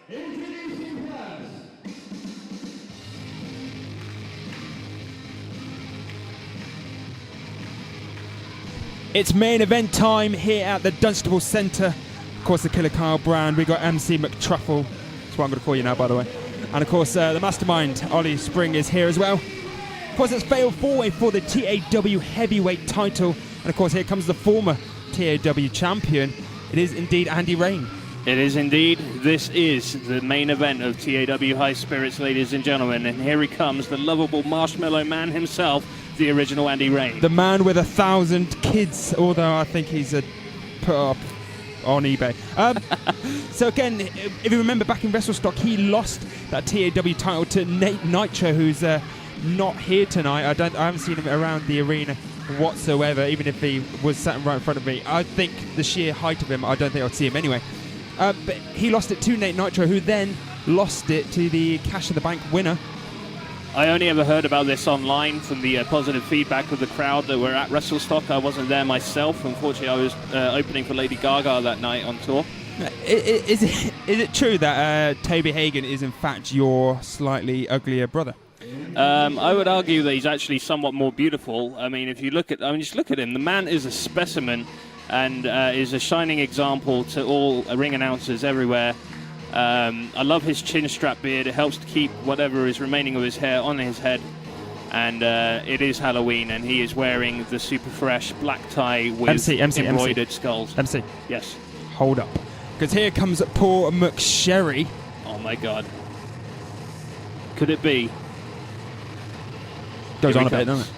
Introducing first. It's main event time here at the Dunstable Centre. Of course, the Killer Kyle brand. We got MC McTruffle. That's what I'm going to call you now, by the way. And of course, the mastermind, Ollie Spring, is here as well. Of course, it's fatal four-way for the TAW heavyweight title. And of course, here comes the former TAW champion. It is indeed Andy Reign. It is indeed. This is the main event of TAW High Spirits, ladies and gentlemen. And here he comes, the lovable marshmallow man himself, the original Andy Reign. The man with 1,000 kids, although I think he's put up on eBay. So again, if you remember back in WrestleStock, he lost that TAW title to Nate Nitro, who's not here tonight. I haven't seen him around the arena whatsoever, even if he was sat right in front of me. I think the sheer height of him, I don't think I'd see him anyway. But he lost it to Nate Nitro, who then lost it to the Cash in the Bank winner. I only ever heard about this online from the positive feedback of the crowd that were at WrestleStock. I wasn't there myself. Unfortunately, I was opening for Lady Gaga that night on tour. Is it true that Toby Hagen is in fact your slightly uglier brother? I would argue that he's actually somewhat more beautiful. I mean, if you look at, just look at him. The man is a specimen and is a shining example to all ring announcers everywhere. I love his chin strap beard. It helps to keep whatever is remaining of his hair on his head. And it is Halloween, and he is wearing the super fresh black tie with embroidered skulls. MC. Yes. Hold up. Because here comes Paul Mcsherry. Oh my God. Could it be? Goes on a bit, doesn't it?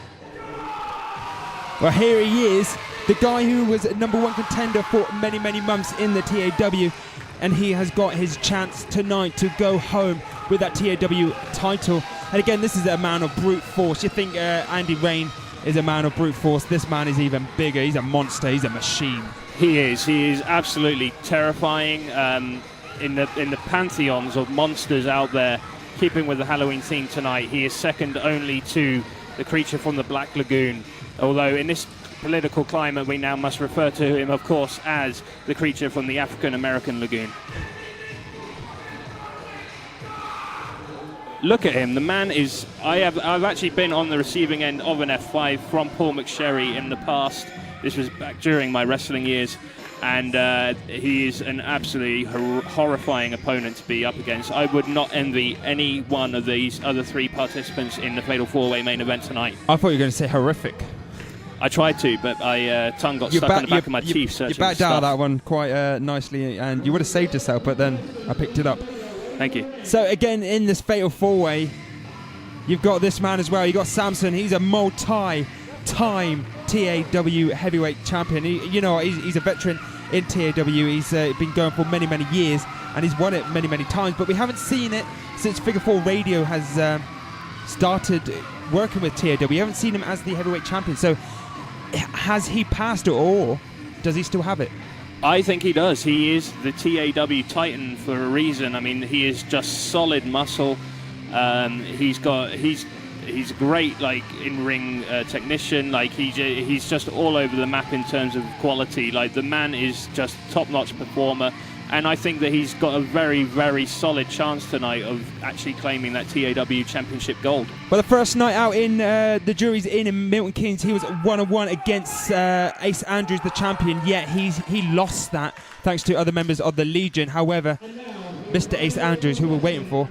Well, here he is, the guy who was #1 contender for many, many months in the TAW, and he has got his chance tonight to go home with that TAW title. And again, this is a man of brute force. You think Andy Reign is a man of brute force. This man is even bigger. He's a monster. He's a machine. He is. He is absolutely terrifying. In the pantheons of monsters out there, keeping with the Halloween theme tonight, he is second only to the creature from the Black Lagoon. Although in this political climate, we now must refer to him, of course, as the creature from the African American Lagoon. Look at him. The man is... I've actually been on the receiving end of an F5 from Paul Mcsherry in the past. This was back during my wrestling years. And he is an absolutely horrifying opponent to be up against. I would not envy any one of these other three participants in the Fatal 4-Way main event tonight. I thought you were going to say horrific. I tried to, but my tongue got stuck in the back of my teeth searching You backed out of that one quite nicely, and you would have saved yourself, but then I picked it up. Thank you. So again, in this Fatal 4-Way, you've got this man as well. You've got Samson. He's a multi-time TAW heavyweight champion. He's a veteran in TAW. He's been going for many, many years, and he's won it many, many times, but we haven't seen it since Figure 4 Radio has started working with TAW. We haven't seen him as the heavyweight champion. So has he passed it, or does he still have it? I think he does. He is the TAW Titan for a reason. I mean, he is just solid muscle. He's great, like, in-ring technician. Like, he's just all over the map in terms of quality. Like, the man is just top-notch performer. And I think that he's got a very, very solid chance tonight of actually claiming that TAW Championship gold. Well, the first night out in the jury's in Milton Keynes, he was 1-1 against Ace Andrews, the champion. Yet he lost that thanks to other members of the Legion. However, Mr. Ace Andrews, who we're waiting for,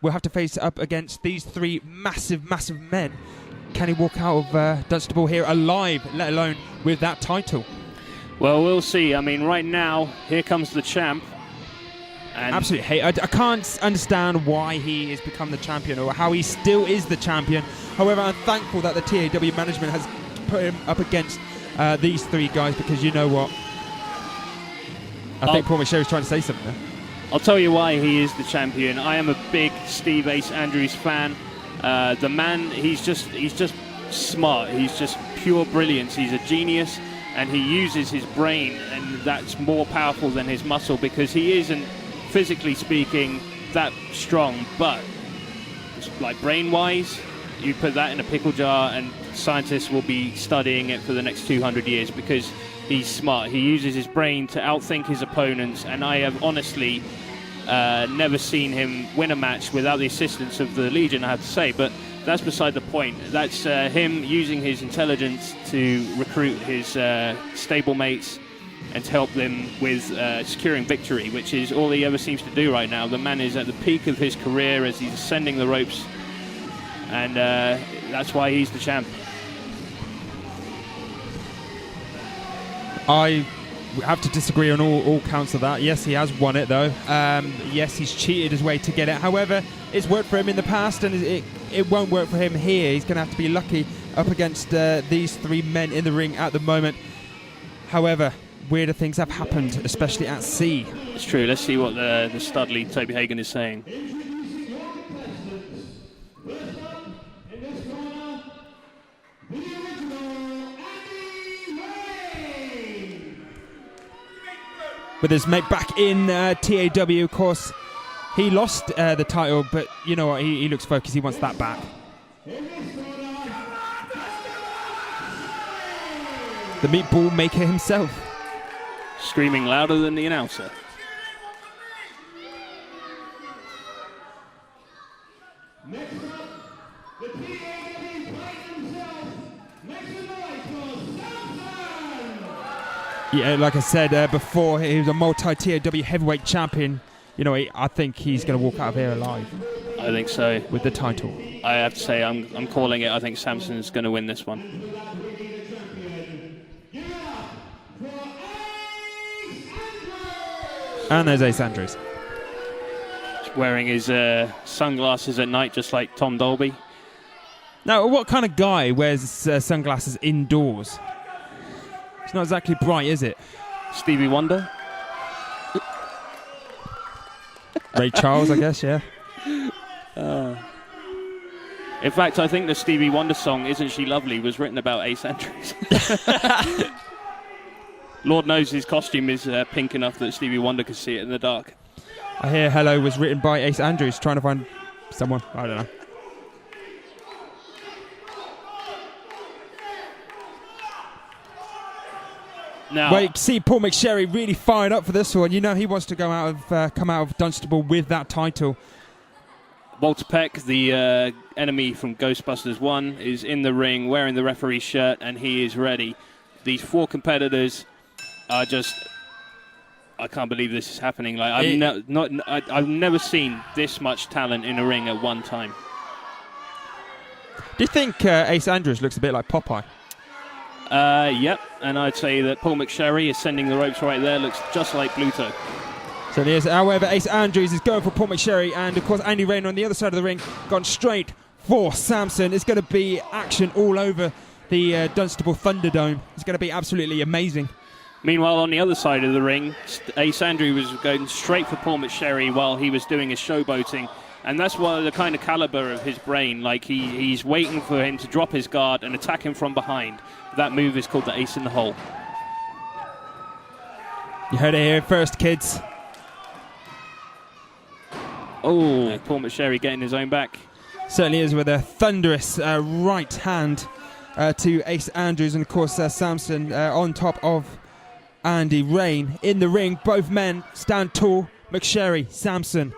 will have to face up against these three massive, massive men. Can he walk out of Dunstable here alive, let alone with that title? Well, we'll see. I mean, right now, here comes the champ. And absolutely. I can't understand why he has become the champion or how he still is the champion. However, I'm thankful that the TAW management has put him up against these three guys, because you know what? I think Paul Mcsherry is trying to say something there. I'll tell you why he is the champion. I am a big Steve Ace Andrews fan. The man, he's just smart. He's just pure brilliance. He's a genius. And he uses his brain, and that's more powerful than his muscle, because he isn't, physically speaking, that strong. But, like, brain-wise, you put that in a pickle jar, and scientists will be studying it for the next 200 years, because he's smart. He uses his brain to outthink his opponents, and I have honestly Never seen him win a match without the assistance of the Legion, I have to say, but that's beside the point. That's him using his intelligence to recruit his stablemates and to help them with securing victory, which is all he ever seems to do right now. The man is at the peak of his career as he's ascending the ropes, and that's why he's the champ. I have to disagree on all counts of that. Yes, he has won it, though. Yes, he's cheated his way to get it. However, it's worked for him in the past, and it won't work for him here. He's going to have to be lucky up against these three men in the ring at the moment. However, weirder things have happened, especially at sea. It's true. Let's see what the Studley Toby Hagen is saying. With his mate back in TAW, of course, he lost the title, but you know what? He looks focused. He wants that back. The meatball maker himself. Screaming louder than the announcer. Yeah, like I said before, he was a multi-TAW heavyweight champion. You know, I think he's going to walk out of here alive. I think so. With the title. I have to say, I'm calling it. I think Samson's going to win this one. And there's Ace Andrews. Wearing his sunglasses at night, just like Tom Dolby. Now, what kind of guy wears sunglasses indoors? It's not exactly bright, is it? Stevie Wonder? Ray Charles, I guess, yeah. In fact, I think the Stevie Wonder song, Isn't She Lovely, was written about Ace Andrews. Lord knows his costume is pink enough that Stevie Wonder could see it in the dark. I hear Hello was written by Ace Andrews, trying to find someone. I don't know. Now, well, you can see Paul Mcsherry really fired up for this one. You know he wants to come out of Dunstable with that title. Walter Peck, the enemy from Ghostbusters 1, is in the ring wearing the referee's shirt, and he is ready. These four competitors are just... I can't believe this is happening. Like I've never seen this much talent in a ring at one time. Do you think Ace Andrews looks a bit like Popeye? Yep, and I'd say that Paul Mcsherry ascending the ropes right there looks just like Pluto. So it is. However, Ace Andrews is going for Paul Mcsherry, and of course Andy Reign on the other side of the ring, gone straight for Samson. It's going to be action all over the Dunstable Thunderdome. It's going to be absolutely amazing. Meanwhile, on the other side of the ring, Ace Andrews was going straight for Paul Mcsherry while he was doing his showboating. And that's why the kind of caliber of his brain. Like he's waiting for him to drop his guard and attack him from behind. That move is called the ace in the hole. You heard it here first, kids. Oh, Paul Mcsherry getting his own back. Certainly is, with a thunderous right hand to Ace Andrews. And of course, Samson on top of Andy Reign. In the ring, both men stand tall. Mcsherry, Samson.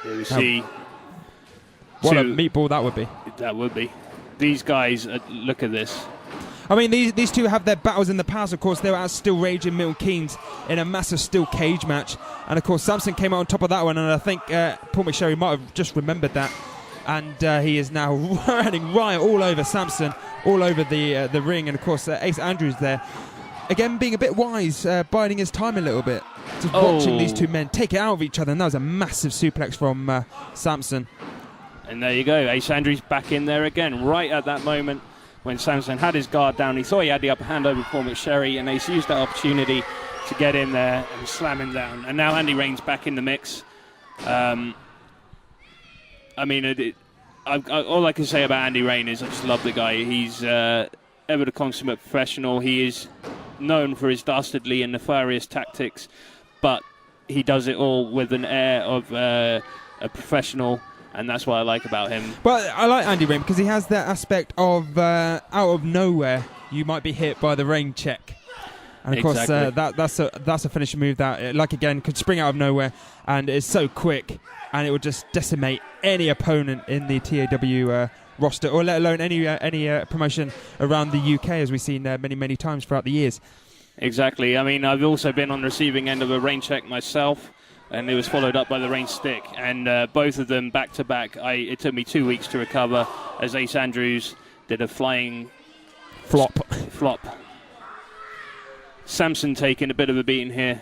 Here we see. What a meatball that would be. That would be. These guys, look at this. I mean, these two have their battles in the past. Of course, they were at Still Rage in Milton Keynes in a massive steel cage match. And of course, Samson came out on top of that one. And I think Paul Mcsherry might have just remembered that. And he is now running riot all over Samson, all over the ring. And of course, Ace Andrews there. Again, being a bit wise, biding his time a little bit. Just watching these two men take it out of each other. And that was a massive suplex from Samson. And there you go. Ace Andrews back in there again. Right at that moment when Samson had his guard down, he thought he had the upper hand over Paul Mcsherry, and Ace used that opportunity to get in there and slam him down. And now Andy Reign's back in the mix. I mean, all I can say about Andy Reign is I just love the guy. He's ever the consummate professional. He is known for his dastardly and nefarious tactics, but he does it all with an air of a professional, and that's what I like about him. Well, I like Andy Reign because he has that aspect of out of nowhere you might be hit by the rain check. And of course, Exactly. that's a finishing move that, like again, could spring out of nowhere and is so quick, and it would just decimate any opponent in the TAW roster, or let alone any promotion around the UK, as we've seen many times throughout the years. Exactly. I mean, I've also been on the receiving end of a Reign check myself, and it was followed up by the Reign stick, and both of them back to back. It took me 2 weeks to recover, as Ace Andrews did a flying flop. Samson taking a bit of a beating here.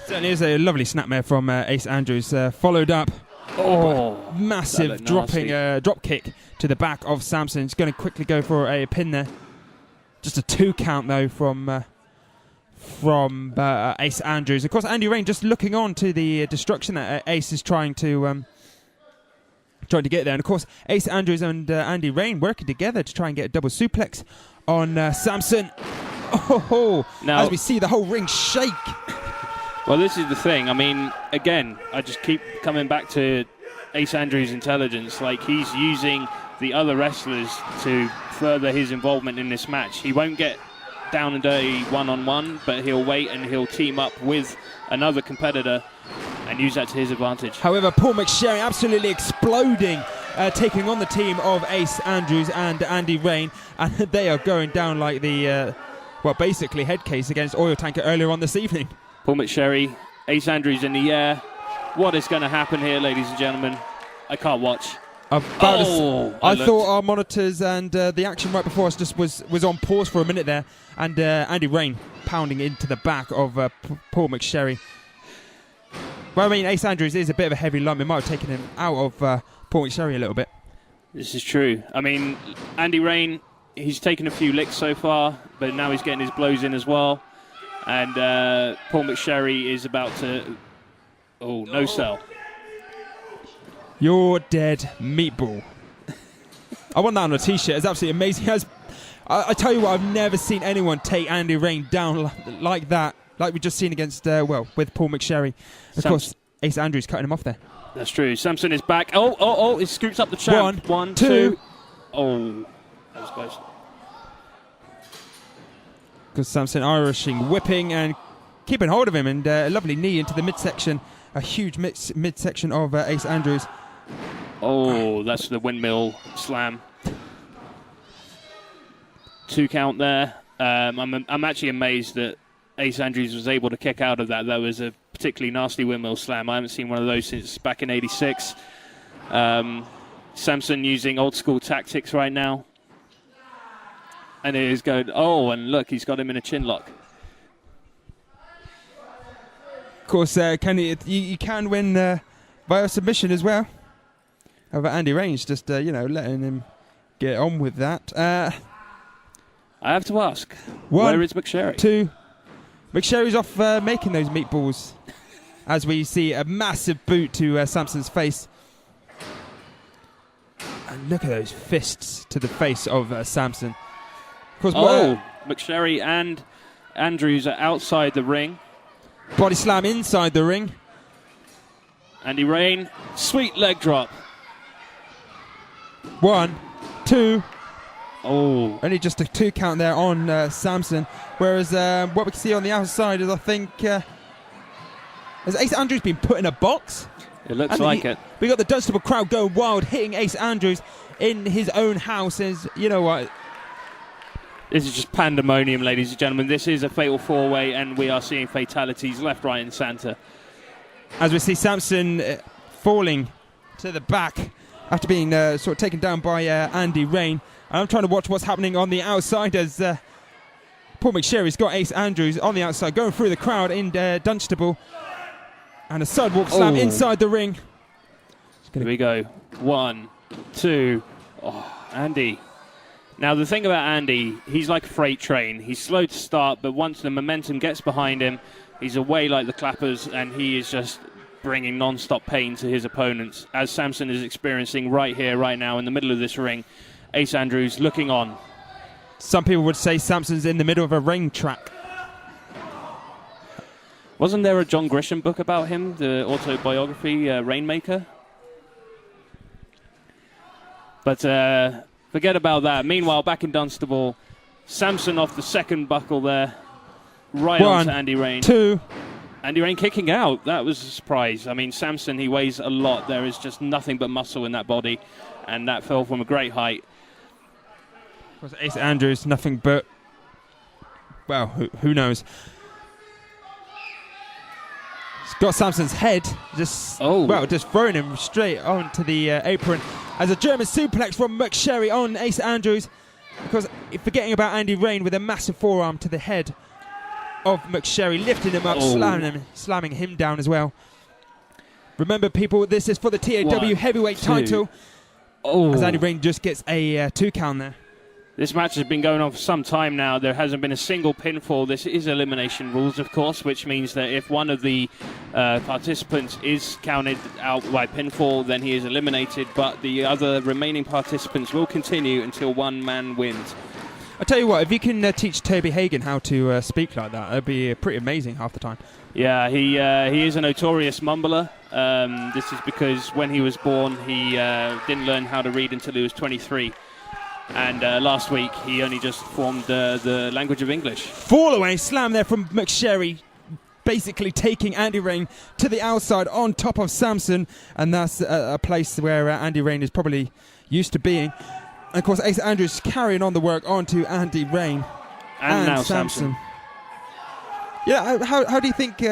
Certainly is a lovely snapmare from Ace Andrews, followed up. Massive drop kick to the back of Samson. He's going to quickly go for a pin there. Just a 2 count though from Ace Andrews. Of course, Andy Reign just looking on to the destruction that Ace is trying to get there. And of course, Ace Andrews and Andy Reign working together to try and get a double suplex on Samson. Now, as we see the whole ring shake. Well, this is the thing. I mean, again, I just keep coming back to Ace Andrews' intelligence. Like, he's using the other wrestlers to further his involvement in this match. He won't get down and dirty one-on-one, but he'll wait and he'll team up with another competitor and use that to his advantage. However, Paul Mcsherry absolutely exploding, taking on the team of Ace Andrews and Andy Reign, and they are going down like the, basically head case against Oil Tanker earlier on this evening. Paul Mcsherry, Ace Andrews in the air. What is going to happen here, ladies and gentlemen? I can't watch. I thought our monitors and the action right before us just was on pause for a minute there, and Andy Reign pounding into the back of Paul Mcsherry. Well, I mean, Ace Andrews is a bit of a heavy lump. It might have taken him out of Paul Mcsherry a little bit. This is true. I mean, Andy Reign, he's taken a few licks so far, but now he's getting his blows in as well. And Paul Mcsherry is about to... no sell. You're dead, meatball. I want that on a t-shirt. It's absolutely amazing. I tell you what, I've never seen anyone take Andy Reign down like that, like we've just seen against, with Paul Mcsherry. Of course, Ace Andrews cutting him off there. That's true. Samson is back. He scoots up the champ. One, two. Oh, that was close. Because Samson Irishing, whipping and keeping hold of him, and a lovely knee into the midsection, a huge midsection of Ace Andrews. Oh, that's the windmill slam. 2 count there. I'm actually amazed that Ace Andrews was able to kick out of that. That was a particularly nasty windmill slam. I haven't seen one of those since back in '86. Samson using old school tactics right now. And it is going, and look, he's got him in a chin lock. Of course, you can win via submission as well. However, Andy Reigns just, letting him get on with that. I have to ask, 1, where is Mcsherry? 2. Mcsherry's off making those meatballs. As we see a massive boot to Samson's face. And look at those fists to the face of Samson. Mcsherry and Andrews are outside the ring. Body slam inside the ring. Andy Reign, sweet leg drop. 1, 2. Only just a 2 count there on Samson. Whereas what we can see on the outside is, I think, has Ace Andrews been put in a box? It looks like it. We got the Dunstable crowd going wild, hitting Ace Andrews in his own house. And you know what? This is just pandemonium, ladies and gentlemen. This is a fatal 4-way, and we are seeing fatalities left, right, and centre. As we see Samson falling to the back after being sort of taken down by Andy Reign. And I'm trying to watch what's happening on the outside as Paul Mcsherry's got Ace Andrews on the outside, going through the crowd in Dunstable. And a sidewalk slam inside the ring. Here we go. 1, 2. Andy. Now, the thing about Andy, he's like a freight train. He's slow to start, but once the momentum gets behind him, he's away like the clappers, and he is just bringing non-stop pain to his opponents, as Samson is experiencing right here, right now, in the middle of this ring. Ace Andrews looking on. Some people would say Samson's in the middle of a rain track. Wasn't there a John Grisham book about him, the autobiography, Rainmaker? But forget about that. Meanwhile, back in Dunstable, Samson off the second buckle there. right One, onto Andy Reign. 2. Andy Reign kicking out. That was a surprise. I mean, Samson, he weighs a lot. There is just nothing but muscle in that body, and that fell from a great height. Of course, Ace Andrews, nothing but, well, who knows? He's got Samson's head, just throwing him straight onto the apron as a German suplex from Mcsherry on Ace Andrews. Of course, forgetting about Andy Reign with a massive forearm to the head of Mcsherry, lifting him up, slamming him down as well. Remember, people, this is for the TAW heavyweight title. As Andy Reign just gets a 2 count there. This match has been going on for some time now. There hasn't been a single pinfall. This is elimination rules, of course, which means that if one of the participants is counted out by pinfall, then he is eliminated. But the other remaining participants will continue until one man wins. I'll tell you what, if you can teach Toby Hagen how to speak like that, it'd be pretty amazing half the time. Yeah, he is a notorious mumbler. This is because when he was born, he didn't learn how to read until he was 23. And last week, he only just formed the language of English. Fall away slam there from Mcsherry, basically taking Andy Reign to the outside on top of Samson. And that's a place where Andy Reign is probably used to being. And of course, Ace Andrews carrying on the work onto Andy Reign. And now Samson. Yeah, how do you think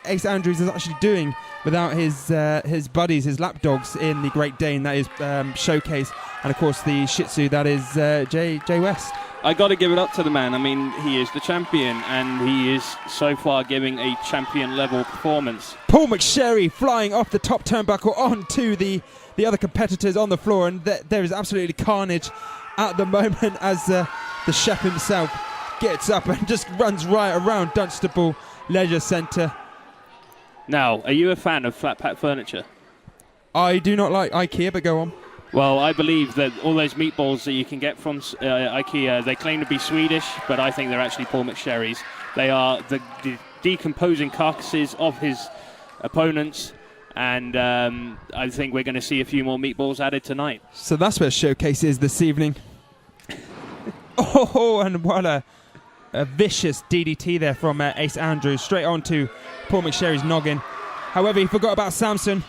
Ace Andrews is actually doing without his buddies, his lapdogs in the Great Dane, that is Showcase, and of course the Shih Tzu, that is Jay West? I got to give it up to the man. I mean, he is the champion, and he is so far giving a champion-level performance. Paul Mcsherry flying off the top turnbuckle onto the other competitors on the floor, and there is absolutely carnage at the moment as the chef himself gets up and just runs right around Dunstable Leisure Centre. Now, are you a fan of flat pack furniture? I do not like IKEA, but go on. Well, I believe that all those meatballs that you can get from IKEA, they claim to be Swedish, but I think they're actually Paul Mcsherry's. They are the decomposing carcasses of his opponents, and I think we're going to see a few more meatballs added tonight. So that's where Showcase is this evening. Oh, and what a vicious DDT there from Ace Andrews, straight onto Paul Mcsherry's noggin. However, he forgot about Samson.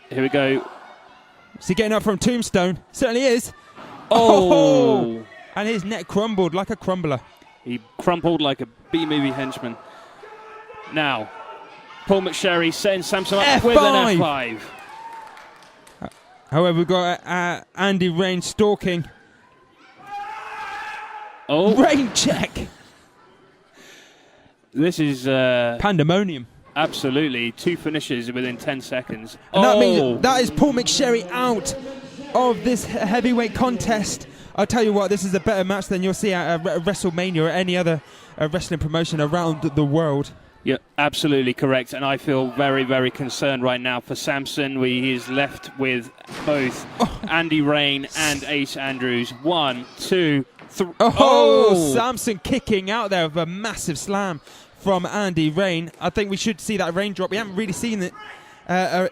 Here we go. Is he getting up from Tombstone? Certainly is. Oh! And his neck crumbled like a crumbler. He crumpled like a B-movie henchman. Now, Paul Mcsherry setting Samson up F5. With an F5. However, we've got Andy Reign stalking. Oh! Reign check. This is pandemonium. Absolutely. 2 finishes within 10 seconds. And that means that is Paul Mcsherry out of this heavyweight contest. I'll tell you what, this is a better match than you'll see at WrestleMania or any other wrestling promotion around the world. Yeah, absolutely correct. And I feel very, very concerned right now for Samson. He is left with both Andy Reign and Ace Andrews. 1, 2, 3. Samson kicking out there with a massive slam from Andy Reign. I think we should see that raindrop. We haven't really seen it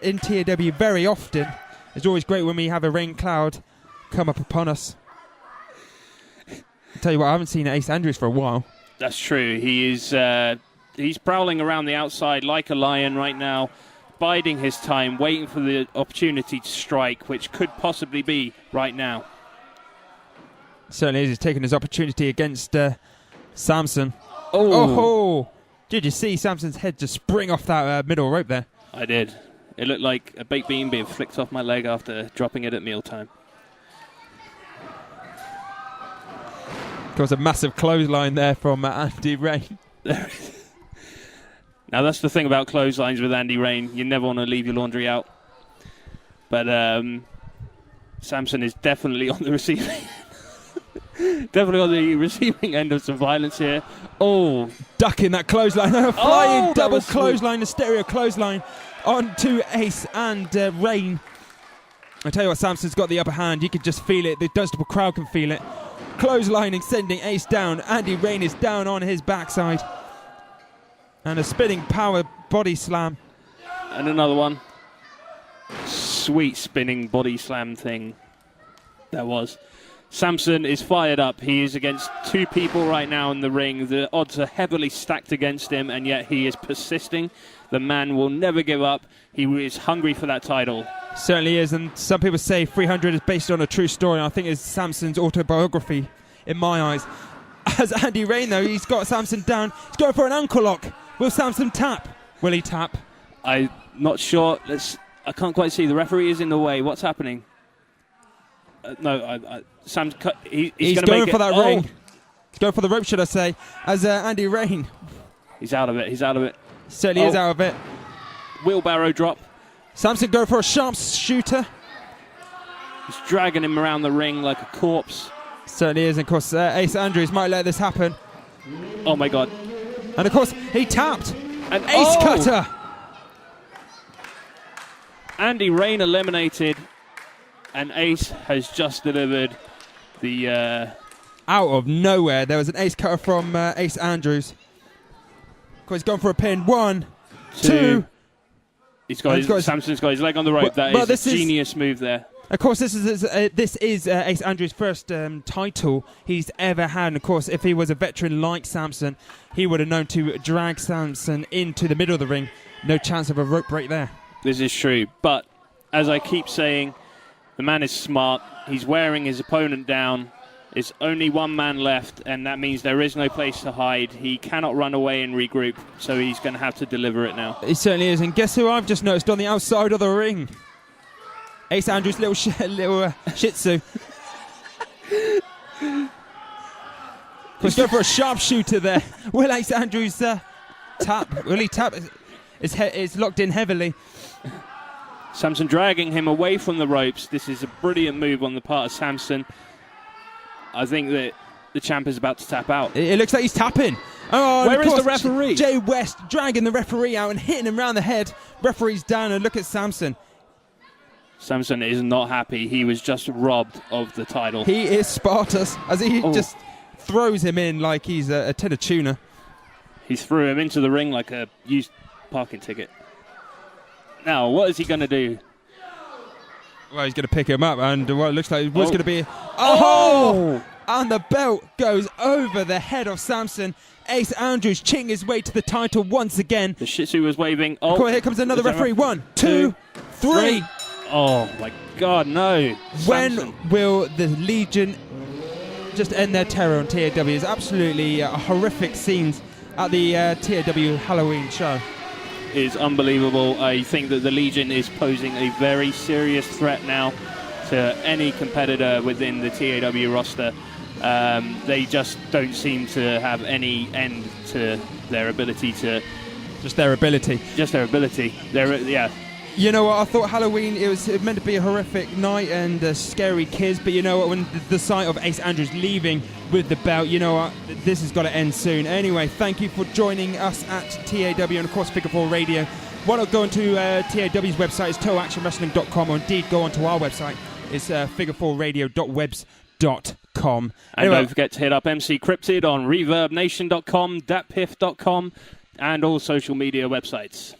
in TAW very often. It's always great when we have a rain cloud come up upon us. I'll tell you what, I haven't seen Ace Andrews for a while. That's true. He is he's prowling around the outside like a lion right now, biding his time, waiting for the opportunity to strike, which could possibly be right now. Certainly is. He's taking his opportunity against Samson. Did you see Samson's head just spring off that middle rope there? I did. It looked like a baked bean being flicked off my leg after dropping it at mealtime. There was a massive clothesline there from Andy Reign. Now, that's the thing about clotheslines with Andy Reign. You never want to leave your laundry out. But Samson is definitely on the receiving definitely on the receiving end of some violence here. Oh, ducking that clothesline. Flying double clothesline, a stereo clothesline onto Ace and Reign. I tell you what, Samson's got the upper hand. You can just feel it. The Dunstable crowd can feel it. Clotheslining, sending Ace down. Andy Reign is down on his backside. And a spinning power body slam. And another one. Sweet spinning body slam thing. That was. Samson is fired up. He is against two people right now in the ring. The odds are heavily stacked against him, and yet he is persisting. The man will never give up. He is hungry for that title. Certainly is, and some people say 300 is based on a true story. I think it's Samson's autobiography, in my eyes. As Andy Reign, though, he's got Samson down. He's going for an ankle lock. Will Samson tap? Will he tap? I'm not sure. I can't quite see. The referee is in the way. What's happening? Sam's cut. He's going for that ring. He's going for the rope, should I say, as Andy Reign. He's out of it. He's out of it. Certainly is out of it. Wheelbarrow drop. Samson going for a sharpshooter. He's dragging him around the ring like a corpse. Certainly is. And of course, Ace Andrews might let this happen. Oh my God. And of course, he tapped. And Ace cutter. Andy Reign eliminated. And Ace has just delivered the... Out of nowhere, there was an ace cutter from Ace Andrews. Of course, he's going for a pin. 1, 2. Samson's got his leg on the rope. That is a genius move there. Of course, this is Ace Andrews' first title he's ever had. And of course, if he was a veteran like Samson, he would have known to drag Samson into the middle of the ring. No chance of a rope break there. This is true. But as I keep saying, the man is smart. He's wearing his opponent down. It's only one man left, and that means there is no place to hide. He cannot run away and regroup, so he's going to have to deliver it now. He certainly is. And guess who I've just noticed on the outside of the ring? Ace Andrews' little Shih Tzu. He's going for a sharpshooter there. Will Ace Andrews tap? Will he tap? It's locked in heavily. Samson dragging him away from the ropes. This is a brilliant move on the part of Samson. I think that the champ is about to tap out. It looks like he's tapping. Oh, where is the referee? Jay West dragging the referee out and hitting him round the head. Referee's down, and look at Samson. Samson is not happy. He was just robbed of the title. He is Spartus, as he just throws him in like he's a tin of tuna. He threw him into the ring like a used parking ticket. Now, what is he going to do? Well, he's going to pick him up, and what it looks like it was going to be... Oh! And the belt goes over the head of Samson. Ace Andrews cheating his way to the title once again. The Shih Tzu was waving. Oh, here comes another referee. 1, 2, 3. Oh, my God, no. When will the Legion just end their terror on TAW? It's absolutely horrific scenes at the TAW Halloween show. Is unbelievable. I think that the Legion is posing a very serious threat now to any competitor within the TAW roster. They just don't seem to have any end to their ability to... Just their ability. Just their ability. Yeah. You know what, I thought Halloween, it was meant to be a horrific night and scary kids, but you know what, when the sight of Ace Andrews leaving with the belt, you know what, this has got to end soon. Anyway, thank you for joining us at TAW and of course Figure 4 Radio. Why not go onto TAW's website, it's toeactionwrestling.com, or indeed go onto our website, it's figure4radio.webs.com. And don't forget to hit up MC Cryptid on reverbnation.com, datpiff.com, and all social media websites.